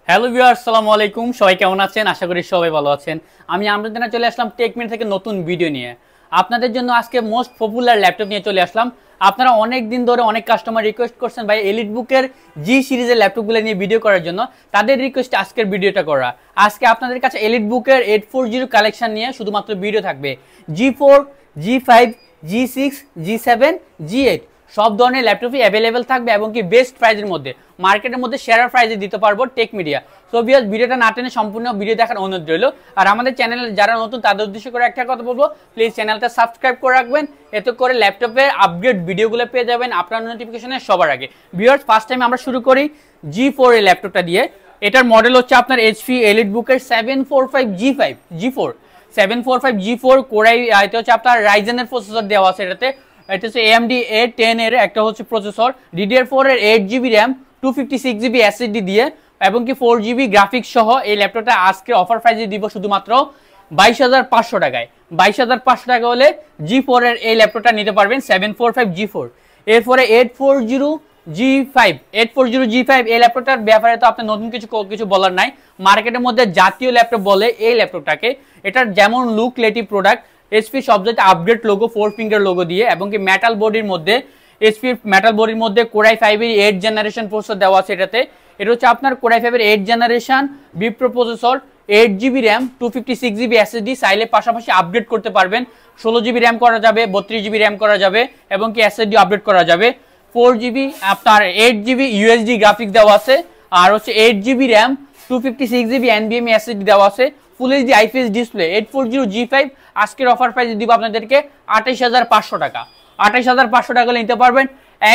Hello viewers, আসসালামু আলাইকুম। সবাই কেমন আছেন? আশা করি সবাই ভালো আছেন। আমি আপনাদের জন্য চলে আসলাম টেকমিনিট থেকে নতুন ভিডিও নিয়ে। আপনাদের জন্য আজকে মোস্ট পপুলার ল্যাপটপ নিয়ে চলে আসলাম। আপনারা অনেক দিন ধরে অনেক কাস্টমার রিকোয়েস্ট করছেন ভাই এলিট বুকের জি সিরিজের ল্যাপটপগুলো নিয়ে ভিডিও করার জন্য। তাদের রিকোয়েস্টে আজকের ভিডিওটা করা। আজকে আপনাদের কাছে এলিট বুকের 840 কালেকশন নিয়ে শুধুমাত্র ভিডিও থাকবে। G4, G5, G6, G7, G8 সব ধরনের ল্যাপটপই অ্যাভেলেবেল থাকবে এবং কি বেস্ট প্রাইজের মধ্যে, মার্কেটের মধ্যে সেরা প্রাইজে দিতে পারবো টেক মিডিয়া। সো ভিউয়ার্স, ভিডিওটা না টেনে সম্পূর্ণ ভিডিও দেখার অনুরোধ রইল। আর আমাদের চ্যানেলে যারা নতুন তাদের উদ্দেশ্য করে একটা কথা বলবো, প্লিজ চ্যানেলটা সাবস্ক্রাইব করে রাখবেন, এতে করে ল্যাপটপের আপগ্রেড ভিডিওগুলো পেয়ে যাবেন আপনার নোটিফিকেশনে সবার আগে। ভিউয়ার্স, ফার্স্ট টাইম আমরা শুরু করি G4 এর ল্যাপটপটা দিয়ে। এটার মডেল হচ্ছে আপনার এইচপি এলিট বুকের 745G4 745G4 কোরাই। এটা হচ্ছে আপনার রাইজেনের প্রসেসর দেওয়া আছে এটাতে। এটা হচ্ছে AMD A10 এর একটা হচ্ছে প্রসেসর, DDR4 এর 8GB র্যাম, 256GB SSD দিয়ে এবং কি 4GB গ্রাফিক্স সহ এই ল্যাপটপটা আজকে অফার প্রাইসে দিব শুধুমাত্র 22,500 টাকায়। 22,500 টাকা হলে G4 এর এই ল্যাপটপটা নিতে পারবেন 745G4। এরপরে 840G5 এই ল্যাপটপটার ব্যাপারে তো আপনার নতুন কিছু বলার নাই। মার্কেটের মধ্যে জাতীয় ল্যাপটপ বলে এই ল্যাপটপটাকে। এটার যেমন লুক লেটিভ প্রোডাক্ট, এইচপি সবচেয়ে আপগ্রেড লোগো 4 ফিঙ্গার লোগো দিয়ে এবং কি মেটাল বডির মধ্যে, এইচপি মেটাল বডির মধ্যে কোরাই 5 এর 8 জেনারেশন প্রসেসর দেওয়া আছে এটাতে। এটা হচ্ছে আপনার কোরাই 5 এর 8 generation Bipro processor, 8GB RAM, 256GB SSD, চাইলে পাশাপাশি আপগ্রেড করতে পারবেন। 16GB র্যাম করা যাবে, 32GB র্যাম করা যাবে এবং কি SSD আপগ্রেড করা যাবে। 4GB আপনার 8GB USD গ্রাফিক্স দেওয়া আছে, আর হচ্ছে 8GB RAM, 256GB NVMe SSD দেওয়া আছে, full HD IPS display. 840G5 আজকের অফার প্রাইসে দিব আপনাদেরকে 28,500 টাকা। 28,500 টাকা নিতে পারবেন।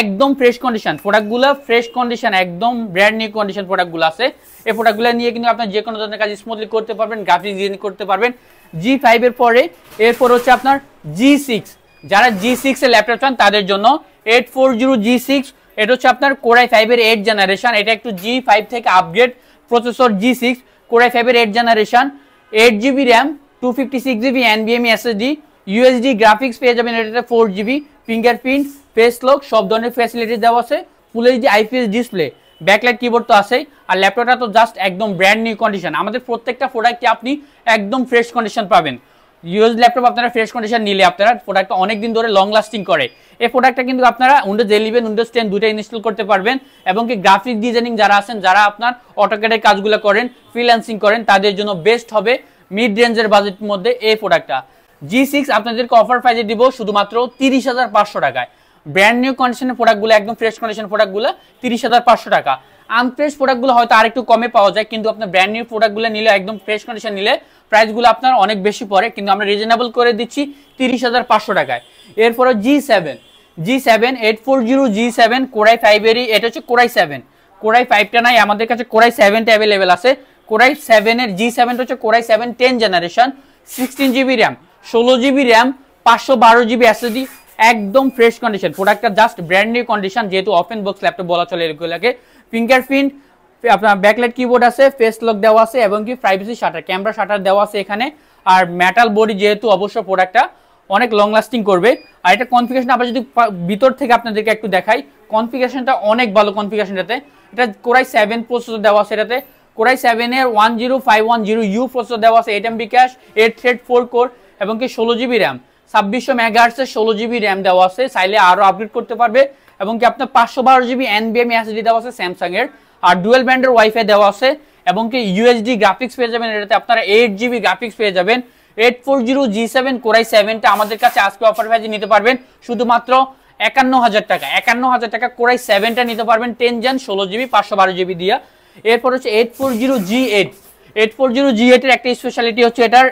একদম ফ্রেশ কন্ডিশন প্রোডাক্টগুলো, ফ্রেশ কন্ডিশন, একদম ব্র্যান্ড নিউ কন্ডিশন প্রোডাক্টগুলো আছে। এই প্রোডাক্টগুলো নিয়ে কিন্তু আপনার যে কোনো ধরনের কাজ স্মুথলি করতে পারবেন, গ্রাফিক্স ডিজাইন করতে পারবেন। G5 এর পরে এরপর হচ্ছে আপনার G6। যারা G6 এর ল্যাপটপ চান তাদের জন্য 840G6। এটা হচ্ছে আপনার কোরাই 5 এর 8 জেনারেশন। এটা একটু G5 থেকে আপগ্রেড প্রসেসর। G6 কোরাই 5 এর 8 generation, 8GB RAM, 256GB NVMe SSD, USD graphics পেয়ে যাবেন এটাতে, 4GB ফিঙ্গারপ্রিন্ট, ফেস লক সব ধরনের ফ্যাসিলিটি দেওয়া আছে, full HD IPS display, backlight keyboard তো আছেই। আর ল্যাপটপটা তো জাস্ট একদম ব্র্যান্ড নিউ কন্ডিশন। আমাদের প্রত্যেকটা প্রোডাক্টে আপনি একদম ফ্রেশ কন্ডিশন পাবেন। ইউএস ল্যাপটপ আপনারা ফ্রেশ কন্ডিশন নিলে আপনারা প্রোডাক্টটা অনেক দিন ধরে লং লাস্টিং করে। এই প্রোডাক্টটা কিন্তু আপনারা উইন্ডোজ 11, উইন্ডোজ 10 দুটো ইনস্টল করতে পারবেন এবং কি গ্রাফিক ডিজাইনিং যারা আছেন, যারা আপনার অটোক্যাডের কাজগুলো করেন, ফ্রিল্যান্সিং করেন, তাদের জন্য বেস্ট হবে মিড রেঞ্জের বাজেটের মধ্যে এই প্রোডাক্টটা। G6 আপনাদেরকে অফার প্রাইসে দিব শুধুমাত্র 30,500 টাকায়। ব্র্যান্ড নিউ কন্ডিশনের প্রোডাক্টগুলো, একদম ফ্রেশ কন্ডিশন প্রোডাক্টগুলো 30,500 টাকা। আনফ্রেশ প্রোডাক্টগুলো হয়তো আরেকটু কমে পাওয়া যায়, কিন্তু আপনার ব্র্যান্ড নিউ প্রোডাক্টগুলো নিলে, একদম ফ্রেশ কন্ডিশন নিলে প্রাইসগুলো আপনার অনেক বেশি পড়ে, কিন্তু আমরা রিজনেবল করে দিচ্ছি 30,500 টাকায়। এরপরে G7 840G7 কোরাই 5 এরই। এটা হচ্ছে কোরাই 7, কোরাই 5টা নাই আমাদের কাছে, কোরাই 7টা অ্যাভেলেবেল আছে। কোরাই 7 এর G7 হচ্ছে core i 7 10 generation, 16GB RAM, 16GB RAM, 512GB SSD, একদম ফ্রেশ কন্ডিশন প্রোডাক্টটা, জাস্ট ব্র্যান্ড নিউ কন্ডিশন, যেহেতু ওপেন বক্স ল্যাপটপ বলা চলে এগুলোকে। ফিঙ্গারপ্রিন্ট, আপনার ব্যাকলাইট কিবোর্ড আছে, ফেস লক দেওয়া আছে এবং কি প্রাইভেসি শাটার, ক্যামেরা শাটার দেওয়া আছে এখানে। আর মেটাল বডি, যেহেতু অবশ্য প্রোডাক্টটা অনেক লং লাস্টিং করবে। আর এটা কনফিগারেশন আমরা যদি ভিতর থেকে আপনাদেরকে একটু দেখাই, কনফিগারেশনটা অনেক ভালো কনফিগারেশনটাতে। এটা কোরাই 7 প্রসেসর দেওয়া আছে এটাতে। কোরাই 7 এর 10510U প্রসেসর দেওয়া আছে, 8MB ক্যাশ, 8 থ্রেড 4 কোর এবং কি 16GB র্যাম, 2600 MHz এর 16GB র্যাম দেওয়া আছে, চাইলে আরো আপগ্রেড করতে পারবে এবং কি আপনার 512GB NVMe SSD দেওয়া আছে স্যামসাং এর। আর ডুয়াল ব্যান্ডের ওয়াইফাই দেওয়া আছে এবং কি USD গ্রাফিক্স পেয়ে যাবেন এটাতে, আপনারা 8GB গ্রাফিক্স পেয়ে যাবেন। 840G7 কোরাই 7টা আমাদের কাছে আজকে অফার প্রাইসে নিতে পারবেন শুধুমাত্র 51,000 টাকা। 51,000 টাকা কোরাই 7টা নিতে পারবেন 10 জেন, 16GB 512GB দিয়ে। এরপর হচ্ছে 840G8 এর একটা স্পেশালিটি হচ্ছে এটার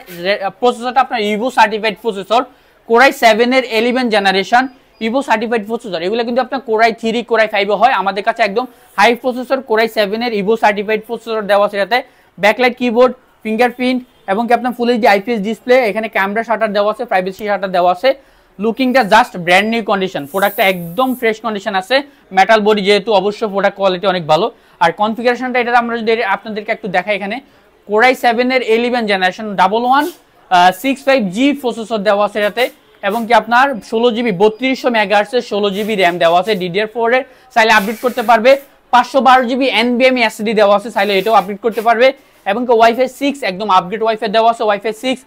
প্রসেসরটা আপনার ইভো সার্টিফাইড প্রসেসর, কোরাই 7 এর 11 জেনারেশন ইভো সার্টিফাইড প্রসেসর। এগুলো কিন্তু আপনার কোরাই 3, কোরাই 5 হয়, আমাদের কাছে একদম হাই প্রসেসর কোরাই 7 এর ইভো সার্টিফাইড প্রসেসর দেওয়া আছে এটাতে। ব্যাকলাইট কিবোর্ড, ফিঙ্গারপ্রিন্ট এবং কি আপনার ফুল এইচডি আইপিএস ডিসপ্লে, এখানে ক্যামেরা শাটার দেওয়া আছে, প্রাইভেসি শাটার দেওয়া আছে। লুকিংটা জাস্ট ব্র্যান্ড নিউ কন্ডিশন, প্রোডাক্টটা একদম ফ্রেশ কন্ডিশন আছে। মেটাল বডি, যেহেতু অবশ্য প্রোডাক্ট কোয়ালিটি অনেক ভালো। আর কনফিগারেশনটা এটা আমরা যদি আপনাদেরকে একটু দেখাই, এখানে কোরাই 7 এর 11 জেনারেশন 1165G প্রসেসর দেওয়া আছে এটাতে এবং কি আপনার 16GB 3200 MHz এর 16GB র্যাম দেওয়া আছে, DDR4 এর, চাইলে আপডেট করতে পারবে। 512 GB NVMe SSD দেওয়া আছে, চাইলে এটাও আপডেট করতে পারবে। এবং ওয়াইফাই 6 একদম আপডেট ওয়াইফাই দেওয়া আছে, ওয়াইফাই 6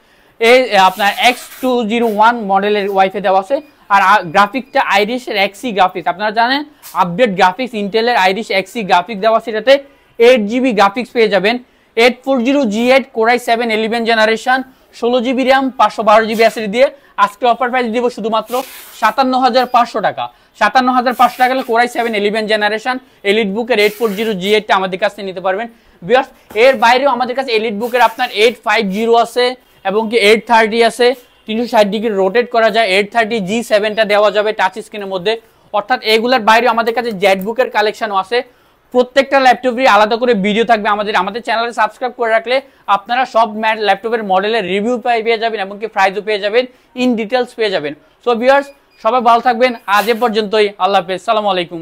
এই আপনার X201 মডেলের ওয়াইফাই দেওয়া আছে। আর গ্রাফিকটা আইরিশের এক্সি গ্রাফিক্স, আপনারা জানেন আপডেট গ্রাফিক্স ইন্টেলের আইরিশ এক্সি গ্রাফিক্স দেওয়া আছে, এটাতে 8GB গ্রাফিক্স পেয়ে যাবেন। 840G8 Core i7 11 generation, 16GB RAM, 512GB SSD দিয়ে আজকে অফার প্রাইস দিব শুধুমাত্র 57,500 টাকা। 57,500 টাকা হলে Core i7 11 জেনারেশন এলিট বুকের 840G8 টা আমাদের কাছে নিতে পারবেন। ভিউয়ার্স এর বাইরেও আমাদের কাছে এলিট বুকের আপনার 850 আছে এবং কি 830 আছে, 360 ডিগ্রি রোটেট করা যায়। 830G7 টা দেওয়া যাবে টাচ স্ক্রিনের মধ্যে। অর্থাৎ এগুলোর বাইরেও আমাদের কাছে জেড বুকের কালেকশনও আছে। প্রত্যেকটা ল্যাপটপেরই আলাদা করে ভিডিও থাকবে। আমাদের চ্যানেলে সাবস্ক্রাইব করে রাখলে আপনারা সব ল্যাপটপের মডেলের রিভিউ পেয়ে যাবেন এবং কি প্রাইসও পেয়ে যাবেন, ইন ডিটেলস পেয়ে যাবেন। সো ভিউয়ার্স সবাই ভালো থাকবেন, আজ এ পর্যন্তই, আল্লাহ হাফেজ, আসসালামু আলাইকুম।